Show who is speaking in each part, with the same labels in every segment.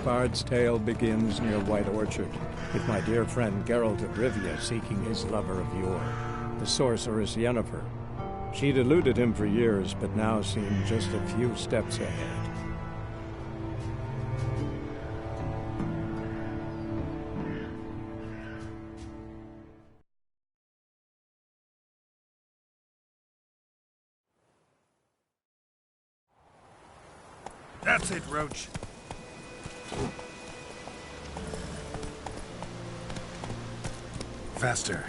Speaker 1: bard's tale begins near White Orchard, with my dear friend Geralt of Rivia seeking his lover of yore, the sorceress Yennefer. She'd eluded him for years, but now seemed just a few steps ahead.
Speaker 2: That's it, Roach. Faster.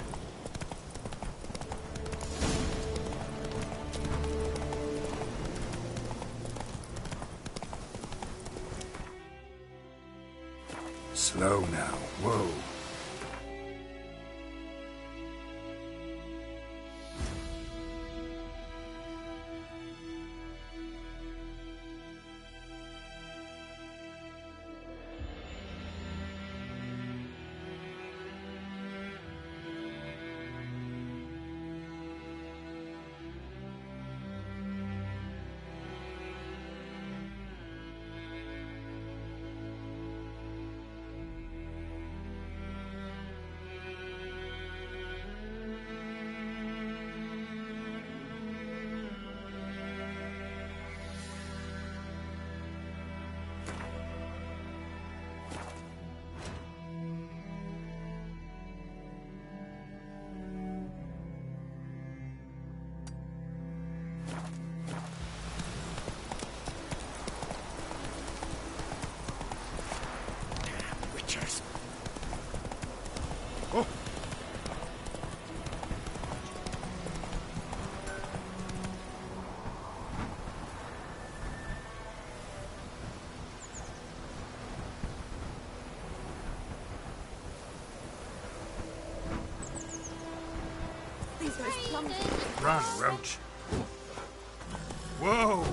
Speaker 2: Slow now. Whoa. Oh. Run, Roach. Whoa!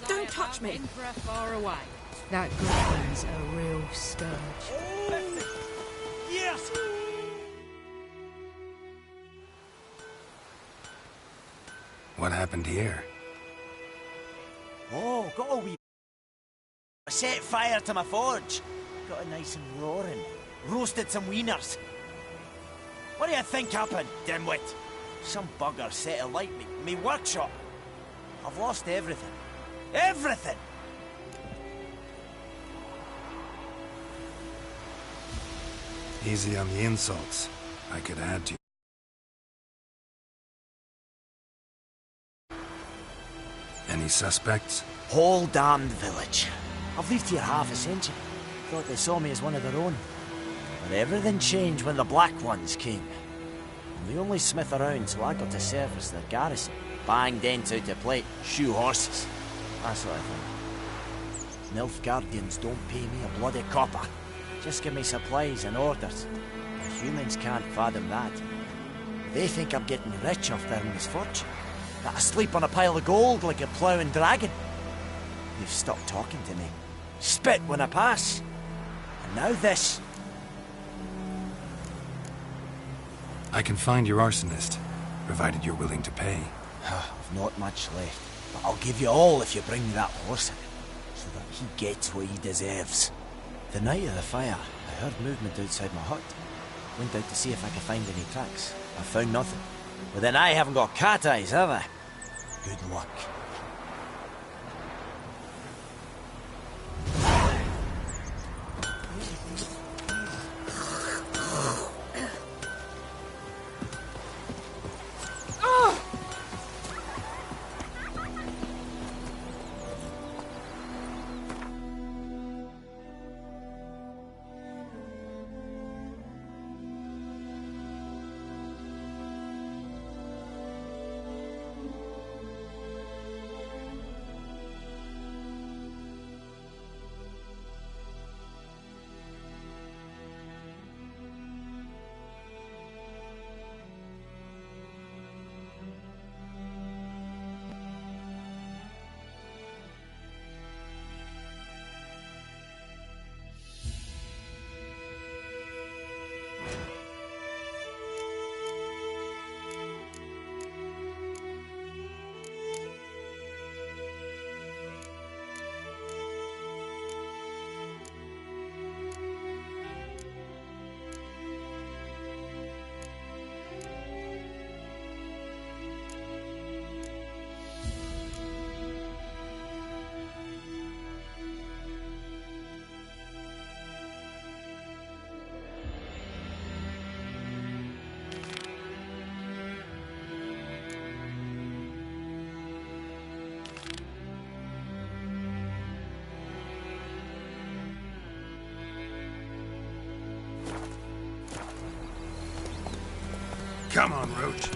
Speaker 3: Don't touch me!
Speaker 4: Far away. That griffin's a real scourge.
Speaker 2: Yes! What happened here?
Speaker 5: Oh, got a wee... I set fire to my forge. Got it nice and roaring. Roasted some wieners. What do you think happened, dimwit? Some bugger set alight me workshop. I've lost everything. Everything!
Speaker 2: Easy on the insults. I could add to... Any suspects?
Speaker 5: Whole damned village. I've lived here half a century. Thought they saw me as one of their own. But everything changed when the Black Ones came. I'm the only smith around, so I got to service the garrison. Bang dents out to plate, shoe horses. That sort of thing. Nilfgaardians don't pay me a bloody copper. Just give me supplies and orders. The humans can't fathom that. They think I'm getting rich off their misfortune. That I sleep on a pile of gold like a ploughing dragon. They've stopped talking to me. Spit when I pass. And now this.
Speaker 2: I can find your arsonist, provided you're willing to pay.
Speaker 5: I've not much left, but I'll give you all if you bring me that horse in, so that he gets what he deserves. The night of the fire, I heard movement outside my hut. Went out to see if I could find any tracks. I found nothing. But then I haven't got cat eyes, have I? Good luck.
Speaker 2: Come on, Roach.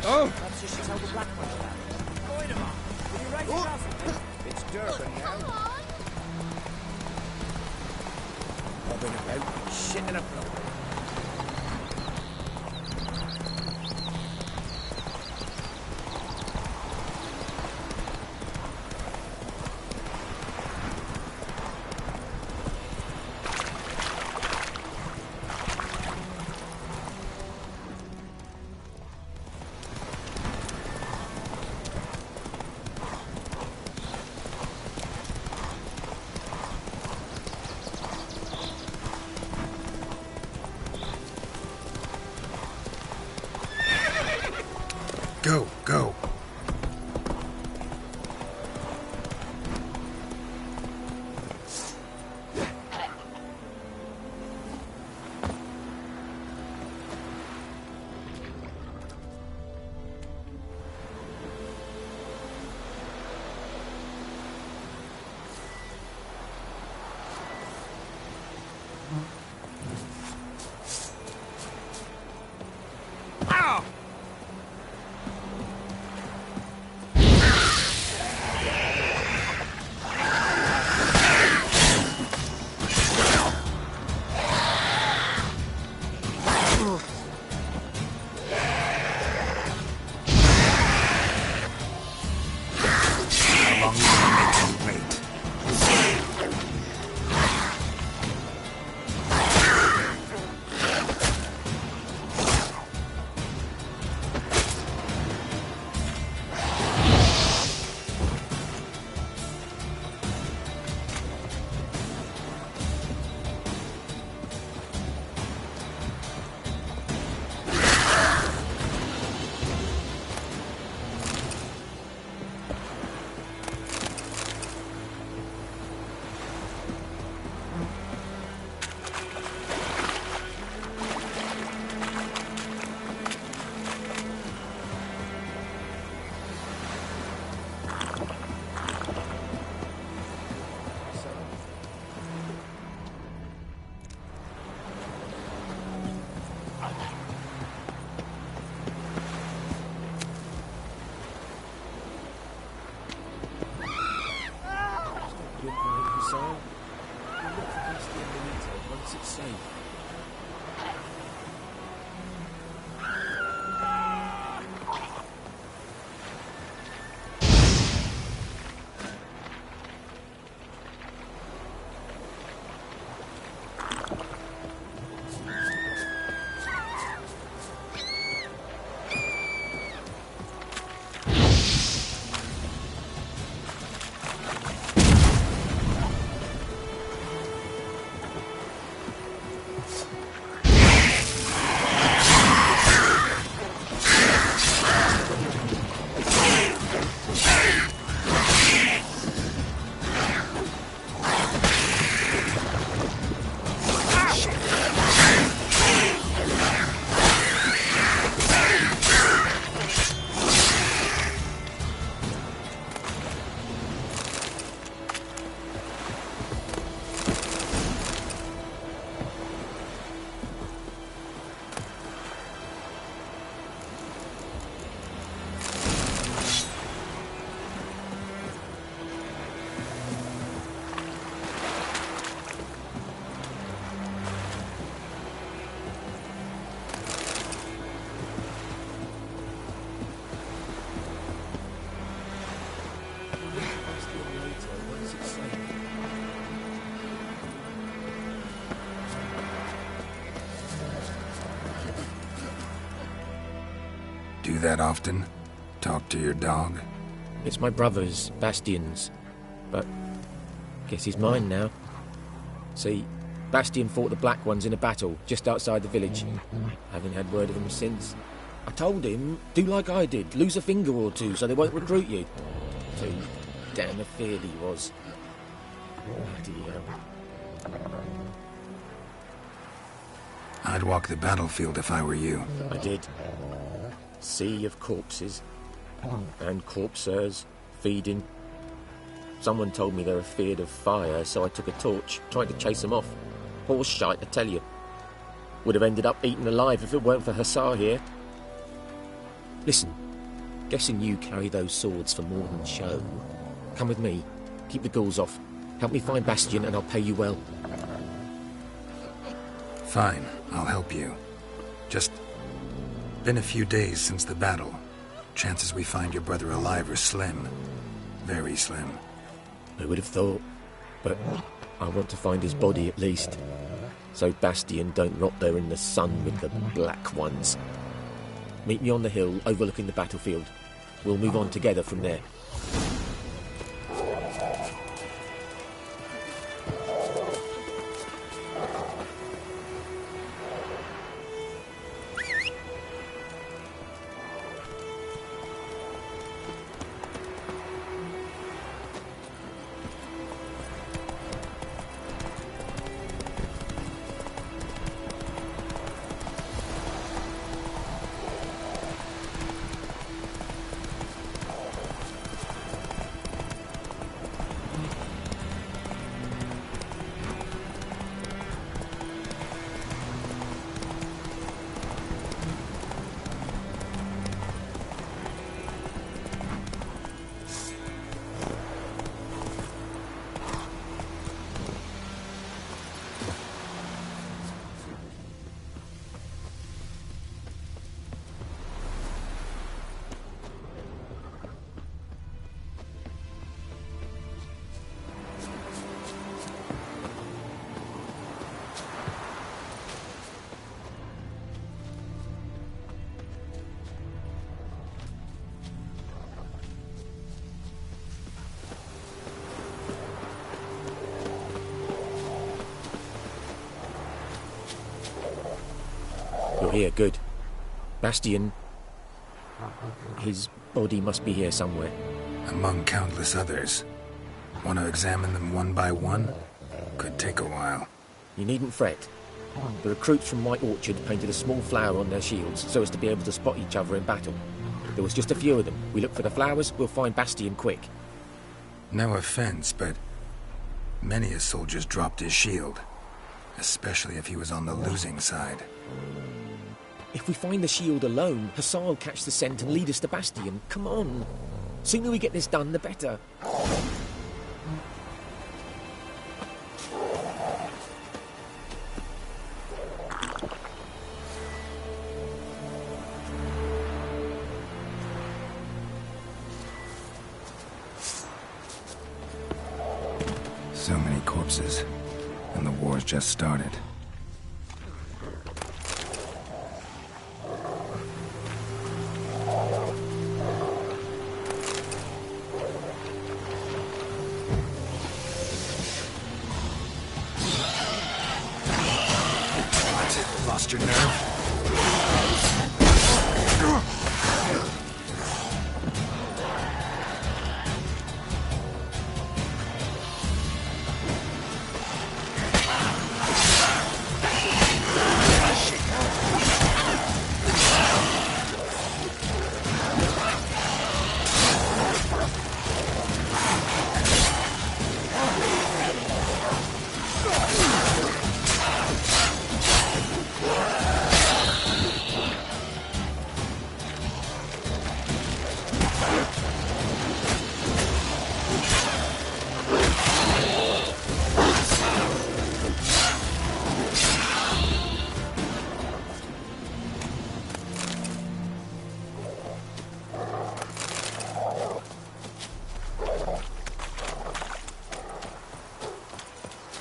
Speaker 3: Oh!
Speaker 5: That's just how the black ones are. Going him up. Will you raise your rifle?
Speaker 3: It's Durban now. Bobbing about, shitting a blow.
Speaker 2: Go, go.
Speaker 3: Once it's safe.
Speaker 2: Do that often? Talk to your dog?
Speaker 6: It's my brother's, Bastian's. But guess he's mine now. See, Bastian fought the Black Ones in a battle just outside the village. Haven't had word of him since. I told him, do like I did, lose a finger or two so they won't recruit you. Too damn afeard he was. Bloody hell.
Speaker 2: I'd walk the battlefield if I were you.
Speaker 6: I did. Sea of corpses. And corpsers feeding. Someone told me they were feared of fire, so I took a torch, tried to chase them off. Horse shite, I tell you. Would have ended up eaten alive if it weren't for Hussar here. Listen, guessing you carry those swords for more than show. Come with me, keep the ghouls off. Help me find Bastion and I'll pay you well.
Speaker 2: Fine, I'll help you. Just been a few days since the battle. Chances we find your brother alive are slim. Very slim.
Speaker 6: I would have thought, but I want to find his body at least. So Bastion don't rot there in the sun with the Black Ones. Meet me on the hill overlooking the battlefield. We'll move on together from there. You're here, good. Bastion... his body must be here somewhere.
Speaker 2: Among countless others. Want to examine them one by one? Could take a while.
Speaker 6: You needn't fret. The recruits from White Orchard painted a small flower on their shields so as to be able to spot each other in battle. There was just a few of them. We look for the flowers, we'll find Bastion quick.
Speaker 2: No offense, but many a soldier's dropped his shield. Especially if he was on the losing side.
Speaker 6: If we find the shield alone, Hussar will catch the scent and lead us to Bastion. Come on. Sooner we get this done, the better.
Speaker 2: So many corpses, and the war's just started. Lost your nerve?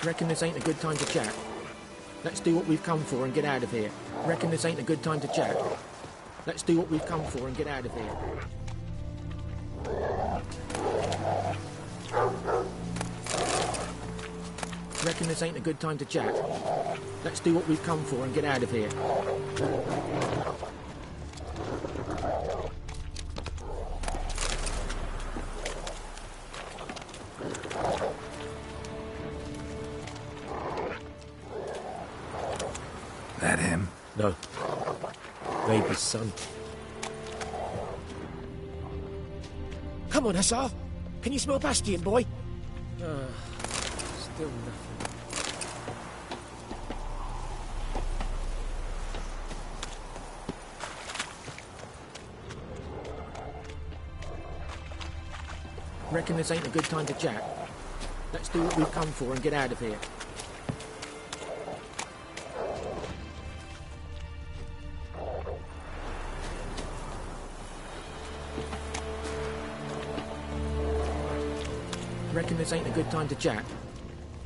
Speaker 6: Reckon this ain't a good time to chat? Let's do what we've come for and get out of here. Reckon this ain't a good time to chat? Let's do what we've come for and get out of here. Reckon this ain't a good time to chat? Let's do what we've come for and get out of here.
Speaker 2: That him?
Speaker 6: No. Raber's son. Come on, Hussar. Can you smell Bastion, boy? Still nothing. Reckon this ain't a good time to jack. Let's do what we've come for and get out of here. Reckon this ain't a good time to jack.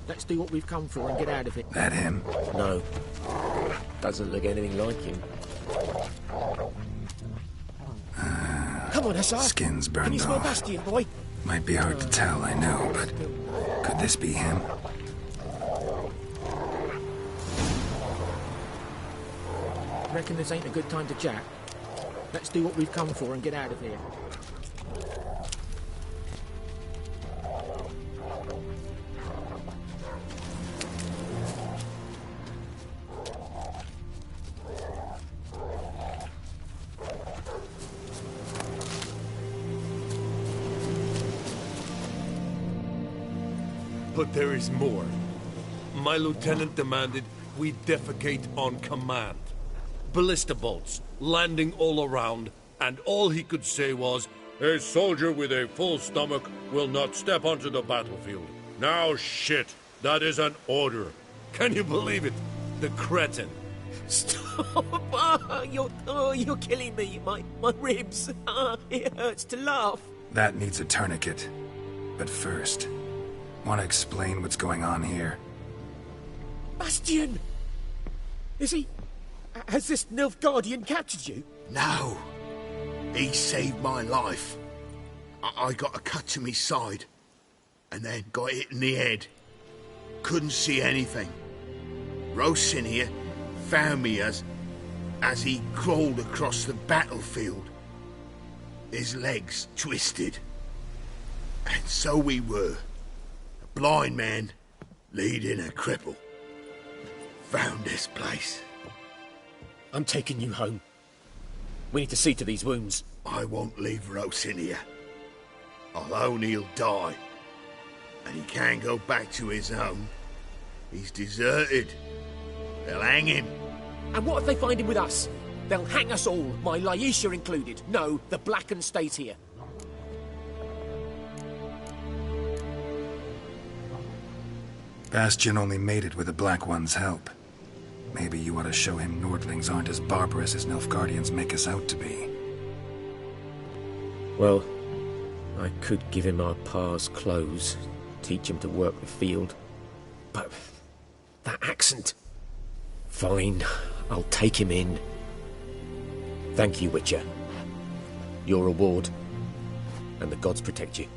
Speaker 6: Let's do what we've come for and get out of it.
Speaker 2: That him?
Speaker 6: No. Doesn't look anything like him. Come on, Hussar.
Speaker 2: Skin's burned
Speaker 6: Can you smell
Speaker 2: off.
Speaker 6: Bastion, boy?
Speaker 2: Might be hard to tell, I know, but could this be him?
Speaker 6: Reckon this ain't a good time to jack. Let's do what we've come for and get out of here.
Speaker 7: But there is more. My lieutenant demanded we defecate on command. Ballista bolts, landing all around, and all he could say was, "A soldier with a full stomach will not step onto the battlefield." Now shit, that is an order. Can you believe it? The cretin.
Speaker 6: Stop! You're killing me. My ribs. It hurts to laugh.
Speaker 2: That needs a tourniquet. But first, want to explain what's going on here?
Speaker 6: Bastion! Is he... Has this Nilfgaardian captured you?
Speaker 3: No. He saved my life. I got a cut to me side, and then got hit in the head. Couldn't see anything. Rosin here found me as he crawled across the battlefield. His legs twisted. And so we were. A blind man leading a cripple. Found this place.
Speaker 6: I'm taking you home. We need to see to these wounds.
Speaker 3: I won't leave Rosin here. I'll own he'll die. And he can't go back to his home. He's deserted. They'll hang him.
Speaker 6: And what if they find him with us? They'll hang us all, my Laisha included. No, the Blacken stays here.
Speaker 2: Bastion only made it with the Black One's help. Maybe you ought to show him Nordlings aren't as barbarous as Nilfgaardians make us out to be.
Speaker 6: Well, I could give him our pa's clothes, teach him to work the field. But that accent... Fine, I'll take him in. Thank you, Witcher. Your reward, and the gods protect you.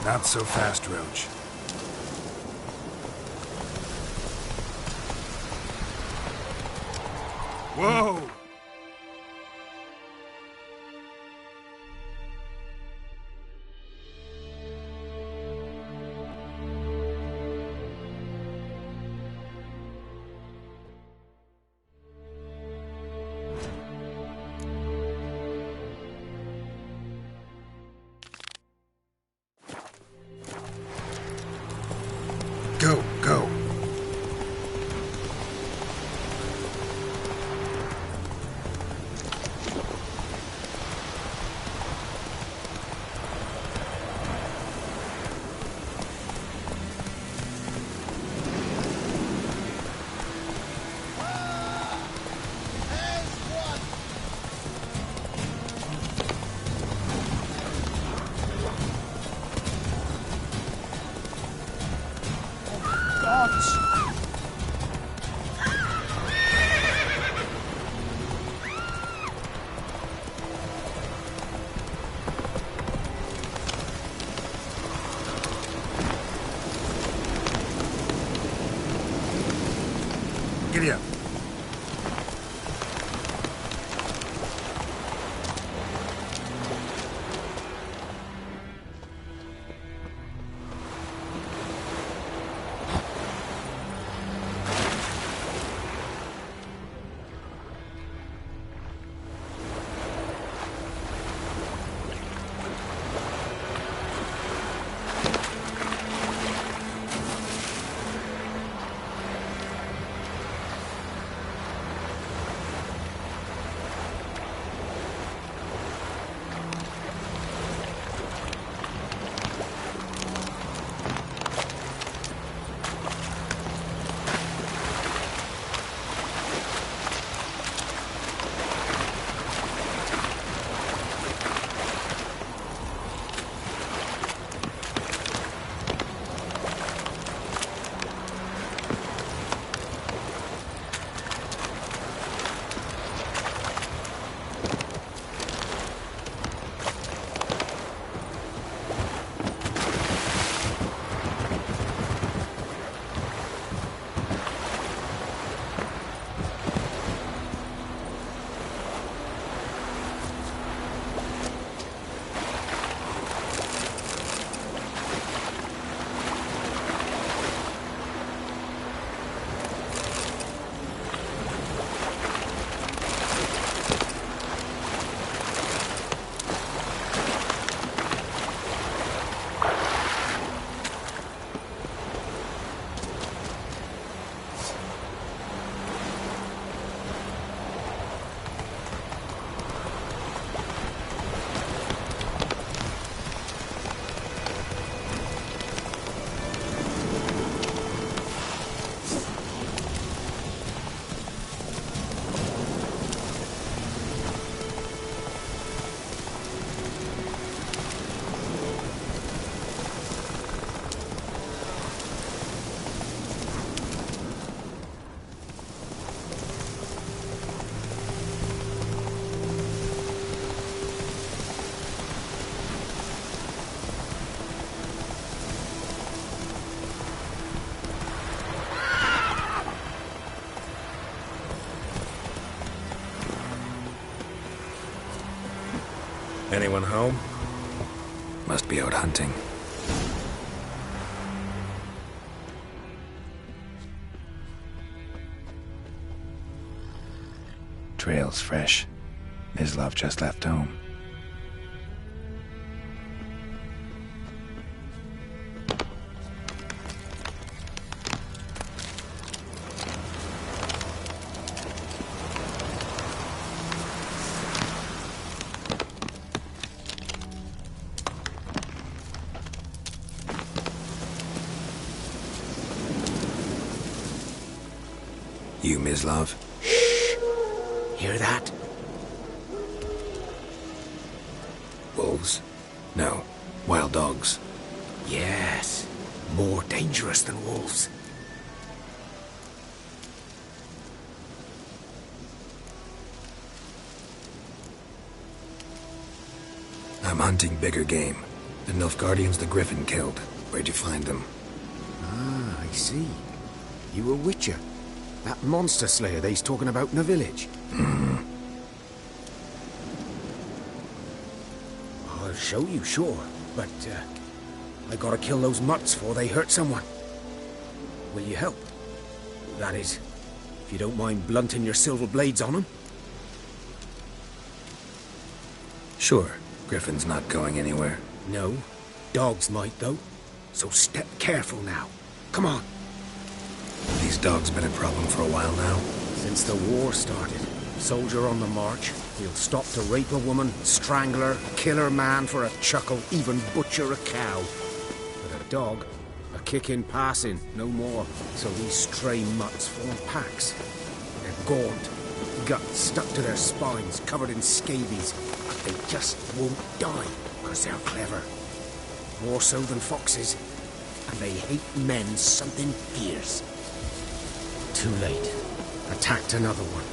Speaker 2: Not so fast, Roach. Whoa! Go!
Speaker 5: gods!
Speaker 2: Giddy up.
Speaker 8: Anyone home?
Speaker 2: Must be out hunting. Trail's fresh. Mislav just left home. You, Mislav?
Speaker 5: Hear that?
Speaker 2: Wolves? No. Wild dogs.
Speaker 5: Yes. More dangerous than wolves.
Speaker 2: I'm hunting bigger game. The Nilfgaardians the Griffin killed. Where'd you find them?
Speaker 9: Ah, I see. You a witcher. That monster slayer they's talking about in the village. I'll show you, sure. But, I gotta kill those mutts before they hurt someone. Will you help? That is, if you don't mind blunting your silver blades on them.
Speaker 2: Sure. Griffin's not going anywhere.
Speaker 9: No. Dogs might, though. So step careful now. Come on.
Speaker 2: These dogs been a problem for a while now.
Speaker 9: Since the war started. Soldier on the march. He'll stop to rape a woman, strangle her, kill her man for a chuckle, even butcher a cow. But a dog, a kick in passing, no more. So these stray mutts form packs. They're gaunt, guts stuck to their spines, covered in scabies. But they just won't die, because they're clever. More so than foxes. and they hate men something fierce. Too late. Attacked another one.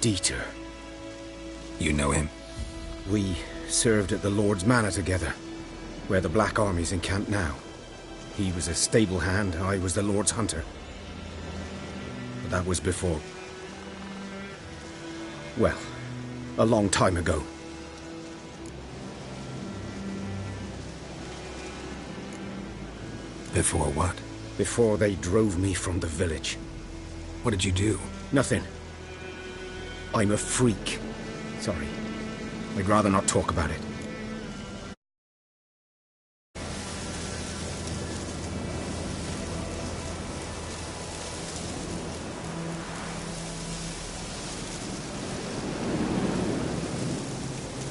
Speaker 9: Dieter.
Speaker 2: You know him?
Speaker 9: We served at the Lord's Manor together, where the Black Army's encamped now. He was a stable hand, I was the Lord's hunter. But that was before... well, a long time ago.
Speaker 2: Before what?
Speaker 9: Before they drove me from the village.
Speaker 2: What did you do?
Speaker 9: Nothing. I'm a freak. Sorry. I'd rather not talk about it.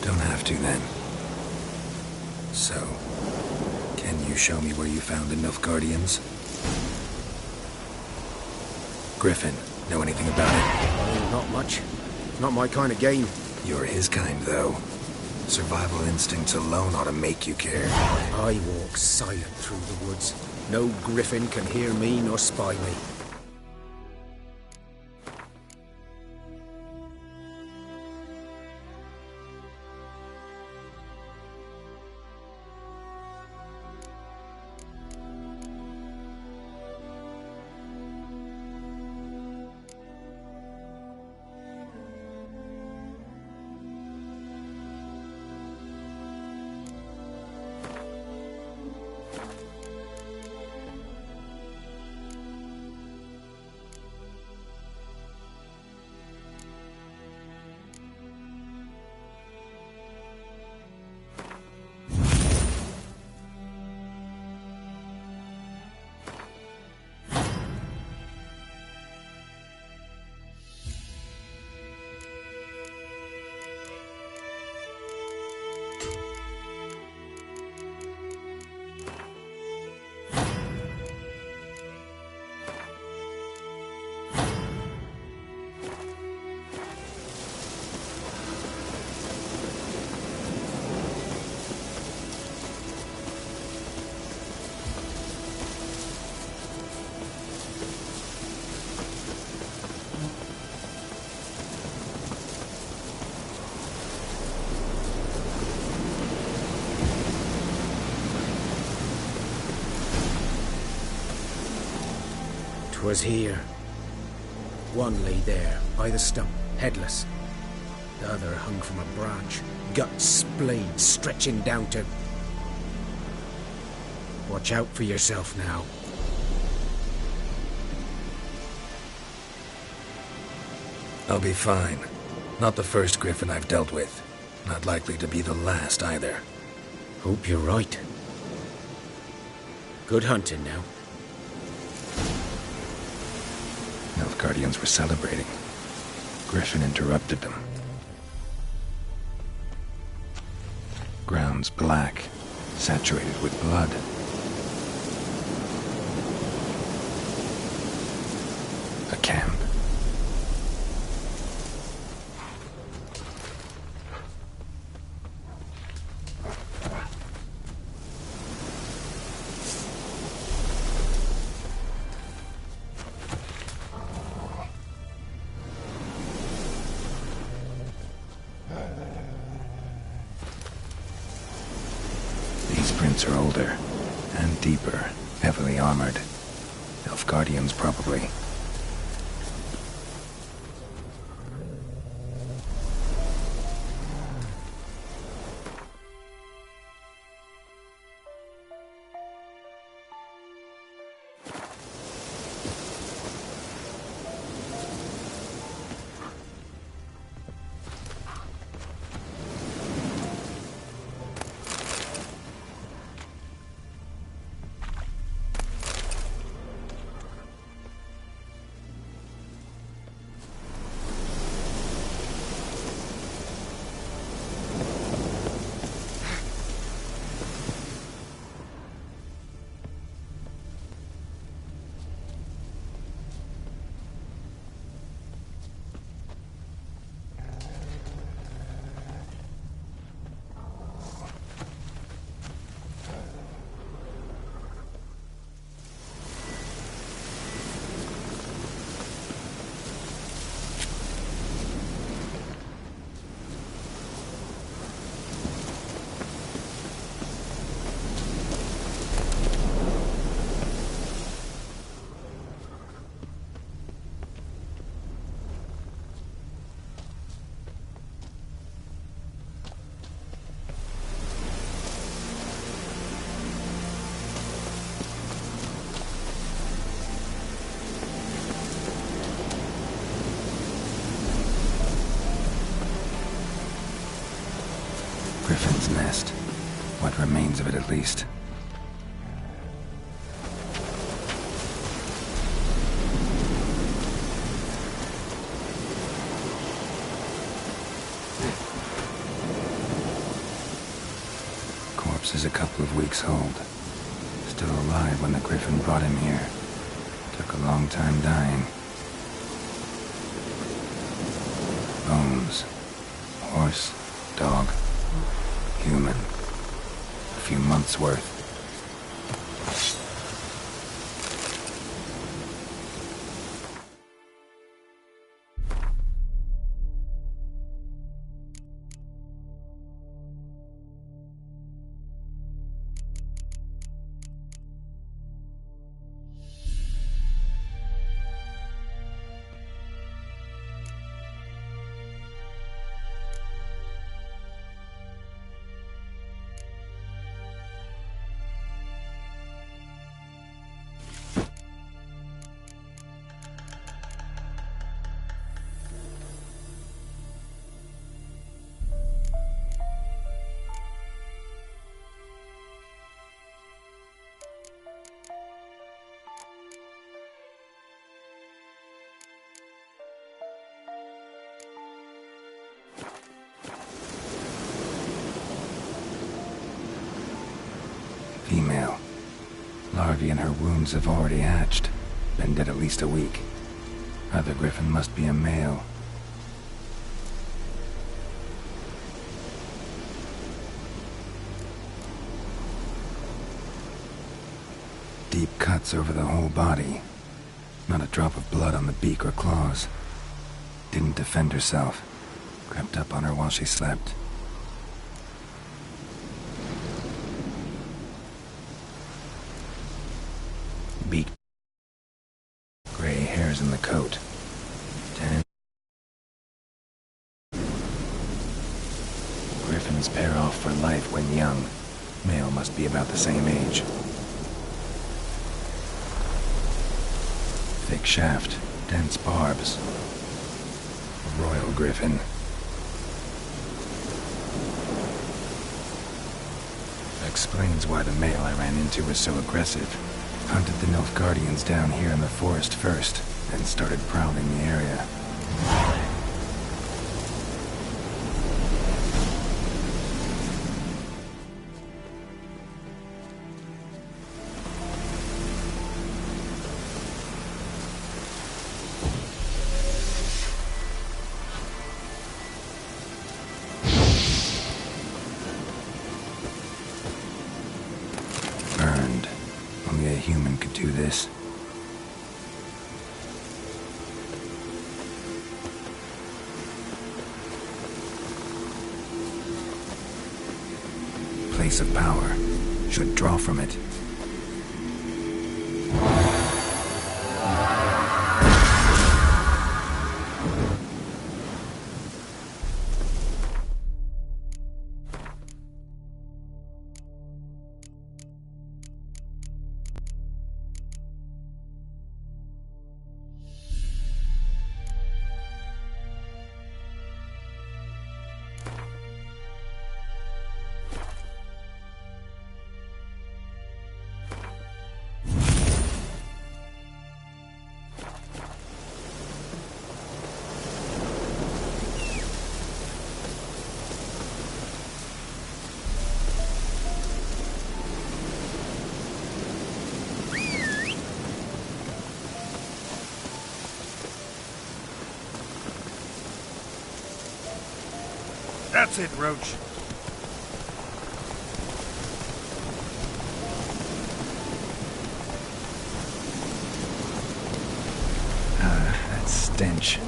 Speaker 2: Don't have to, then. So, can you show me where you found the Nilfgaardians? Griffin, know anything about it?
Speaker 9: Not much. Not my kind of game.
Speaker 2: You're his kind, though. Survival instincts alone ought to make you care.
Speaker 9: I walk silent through the woods. No griffin can hear me nor spy me. Was here. One lay there, by the stump, headless. The other hung from a branch, guts splayed, stretching down to... Watch out for yourself now.
Speaker 2: I'll be fine. Not the first griffin I've dealt with. Not likely to be the last, either.
Speaker 9: Hope you're right. Good hunting now.
Speaker 2: Nilfgaardians were celebrating. Griffin interrupted them. Ground's black, saturated with blood. A camp. Are older and deeper, heavily armored. Nilfgaardians, probably. Griffin's nest. What remains of it, at least. Corpse is a couple of weeks old. Still alive when the Griffin brought him here. Took a long time dying. Bones. Horse, dog, human. A few months' worth. Female. Larvae in her wounds have already hatched. Been dead at least a week. Other Griffin must be a male. Deep cuts over the whole body. Not a drop of blood on the beak or claws. Didn't defend herself. Crept up on her while she slept. Beak. Gray hairs in the coat. Tan. Griffins pair off for life when young. Male must be about the same age. Thick shaft, dense barbs. Royal Griffin. Explains why the male I ran into was so aggressive. Hunted the Nilfgaardians down here in the forest first, then started prowling the area. Burned. Only a human could do this. Place of power. Should draw from it.
Speaker 7: That's it, Roach.
Speaker 2: That stench.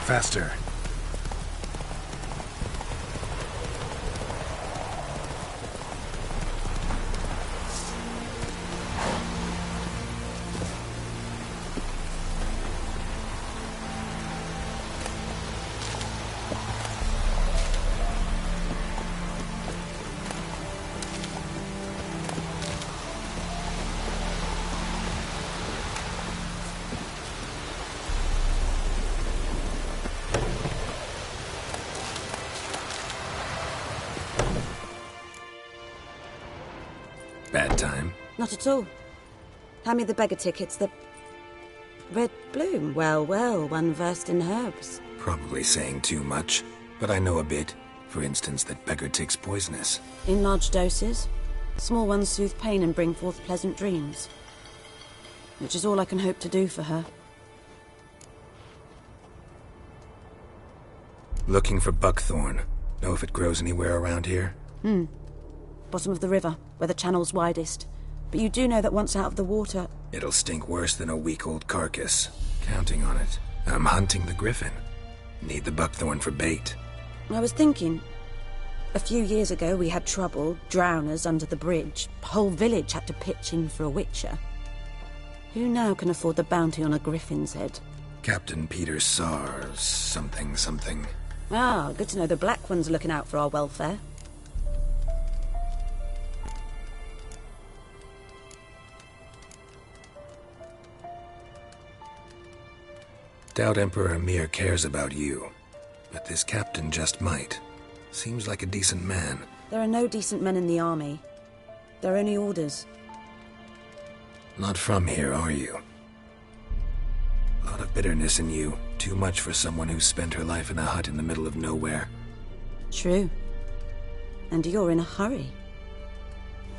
Speaker 2: Faster.
Speaker 10: Not at all. Hand me the beggar tickets, the... Red bloom. Well, well, one versed in herbs.
Speaker 2: Probably saying too much, but I know a bit. For instance, that beggar tick's poisonous.
Speaker 10: In large doses. Small ones soothe pain and bring forth pleasant dreams. Which is all I can hope to do for her.
Speaker 2: Looking for buckthorn. Know if it grows anywhere around here?
Speaker 10: Bottom of the river, where the channel's widest. But you do know that once out of the water...
Speaker 2: It'll stink worse than a week-old carcass. Counting on it. I'm hunting the griffin. Need the buckthorn for bait.
Speaker 10: I was thinking... A few years ago we had trouble, drowners under the bridge. Whole village had to pitch in for a witcher. Who now can afford the bounty on a griffin's head?
Speaker 2: Captain Peter Sars, something.
Speaker 10: Ah, good to know the Black One's looking out for our welfare.
Speaker 2: Doubt Emperor Amir cares about you, but this captain just might. Seems like a decent man.
Speaker 10: There are no decent men in the army. There are only orders.
Speaker 2: Not from here, are you? A lot of bitterness in you. Too much for someone who spent her life in a hut in the middle of nowhere.
Speaker 10: True. And you're in a hurry.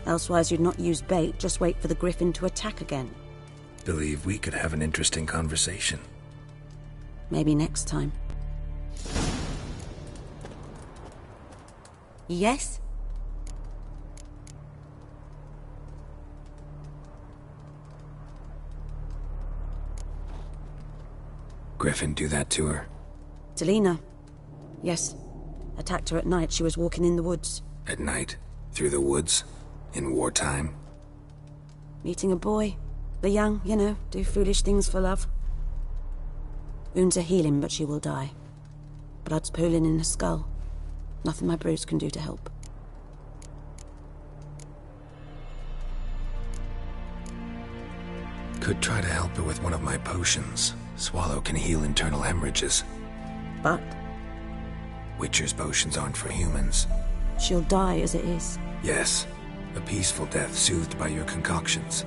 Speaker 10: Elsewise you'd not use bait, just wait for the griffin to attack again.
Speaker 2: Believe we could have an interesting conversation.
Speaker 10: Maybe next time. Yes?
Speaker 2: Griffin do that to her?
Speaker 10: Delina. Yes. Attacked her at night. She was walking in the woods.
Speaker 2: At night? Through the woods? In wartime?
Speaker 10: Meeting a boy. The young, you know, do foolish things for love. Wounds are healing, but she will die. Blood's pooling in her skull. Nothing my bruise can do to help.
Speaker 2: Could try to help her with one of my potions. Swallow can heal internal hemorrhages.
Speaker 10: But?
Speaker 2: Witcher's potions aren't for humans.
Speaker 10: She'll die as it is.
Speaker 2: Yes. A peaceful death soothed by your concoctions.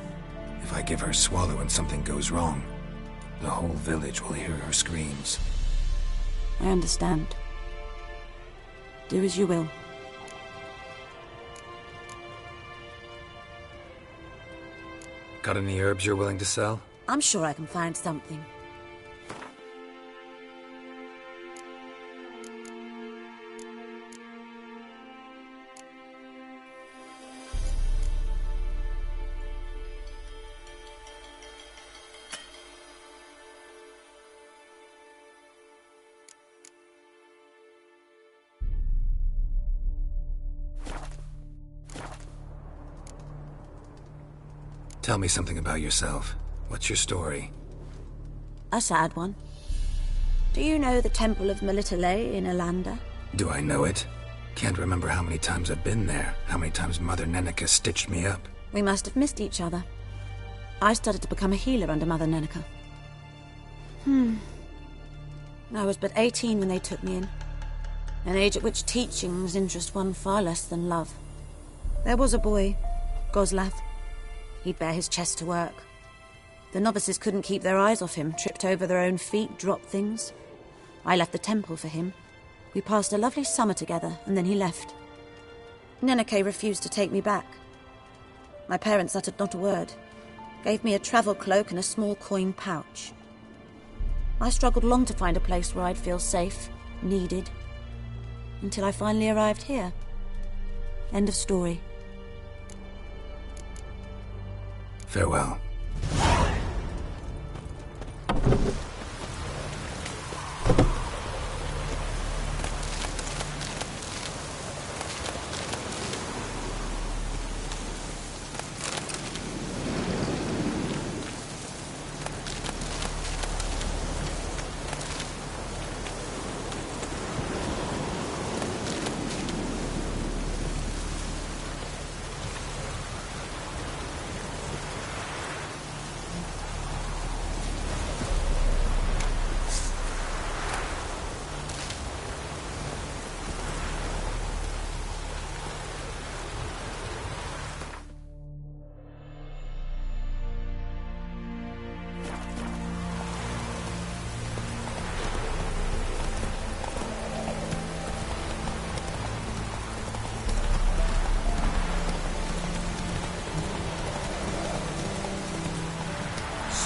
Speaker 2: If I give her Swallow and something goes wrong, the whole village will hear her screams.
Speaker 10: I understand. Do as you will.
Speaker 2: Got any herbs you're willing to sell?
Speaker 10: I'm sure I can find something.
Speaker 2: Tell me something about yourself. What's your story?
Speaker 10: A sad one. Do you know the Temple of Melitele in Alanda?
Speaker 2: Do I know it? Can't remember how many times I've been there, how many times Mother Neneka stitched me up.
Speaker 10: We must have missed each other. I started to become a healer under Mother Neneka. I was but 18 when they took me in. An age at which teachings interest one far less than love. There was a boy, Goslav. He'd bare his chest to work. The novices couldn't keep their eyes off him, tripped over their own feet, dropped things. I left the temple for him. We passed a lovely summer together, and then he left. Neneke refused to take me back. My parents uttered not a word. Gave me a travel cloak and a small coin pouch. I struggled long to find a place where I'd feel safe, needed, until I finally arrived here. End of story.
Speaker 2: Farewell.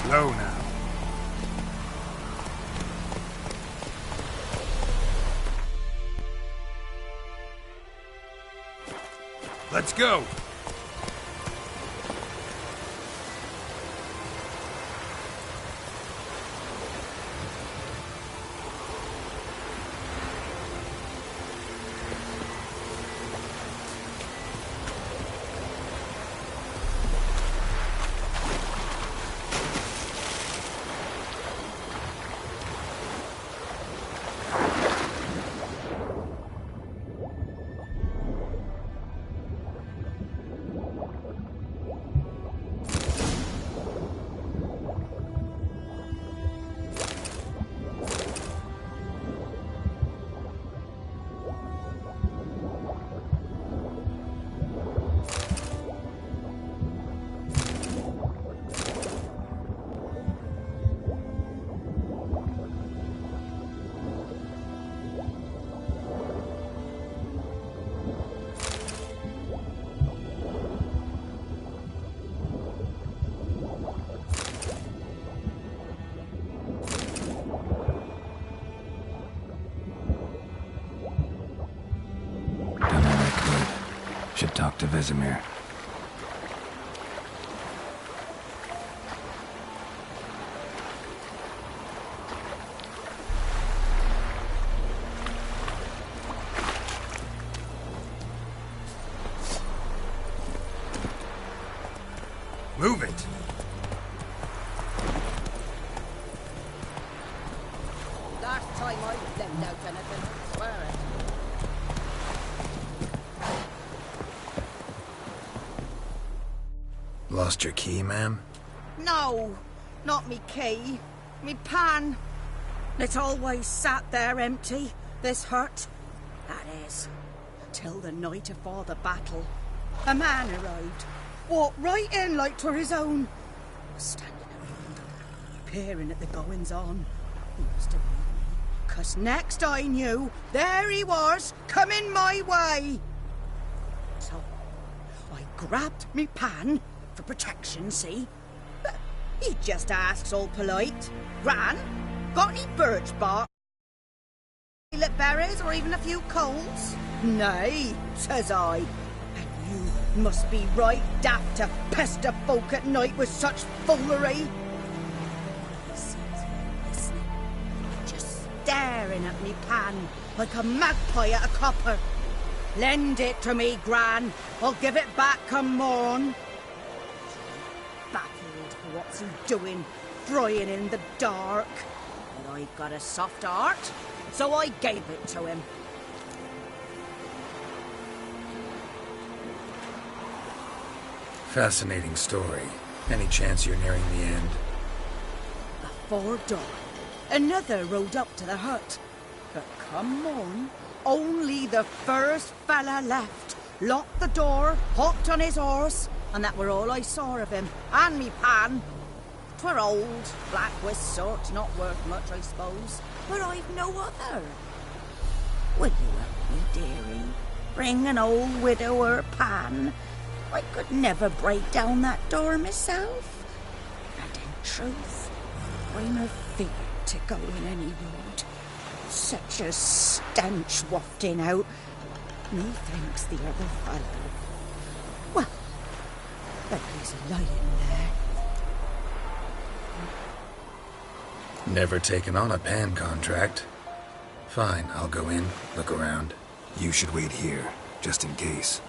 Speaker 2: Slow now.
Speaker 8: Let's go!
Speaker 2: Should talk to Vesemir.
Speaker 8: Move it!
Speaker 11: Last time I left out anything, swear it.
Speaker 2: Lost your key, ma'am?
Speaker 11: No, not me key. Me pan. It always sat there empty, this hut. That is, till the night afore the battle. A man arrived, walked right in like 'twere his own. Was standing around, peering at the goings-on. He must have known me, 'cause next I knew, there he was, coming my way. So, I grabbed me pan, for protection, see? But he just asks all polite. Gran, got any birch bark? Lit berries or even a few coals? Nay, says I. And you must be right daft to pester folk at night with such foolery. He sees me listening, just staring at me pan like a magpie at a copper. Lend it to me, Gran. I'll give it back come morn. Baffled for what's he doing, frying in the dark. But I've got a soft heart, so I gave it to him.
Speaker 2: Fascinating story. Any chance you're nearing the end?
Speaker 11: Before dawn, another rode up to the hut. But come on, only the first fella left. Locked the door, hopped on his horse, and that were all I saw of him, and me pan. 'Twere old, black with sort, not worth much, I suppose, but I've no other. Will you help me, dearie? Bring an old widower pan. I could never break down that door myself. And in truth, I'm afeard to go in any road. Such a stench wafting out. Methinks the other fellow. Well, but he's lying there.
Speaker 2: Never taken on a pan contract. Fine, I'll go in, look around. You should wait here, just in case.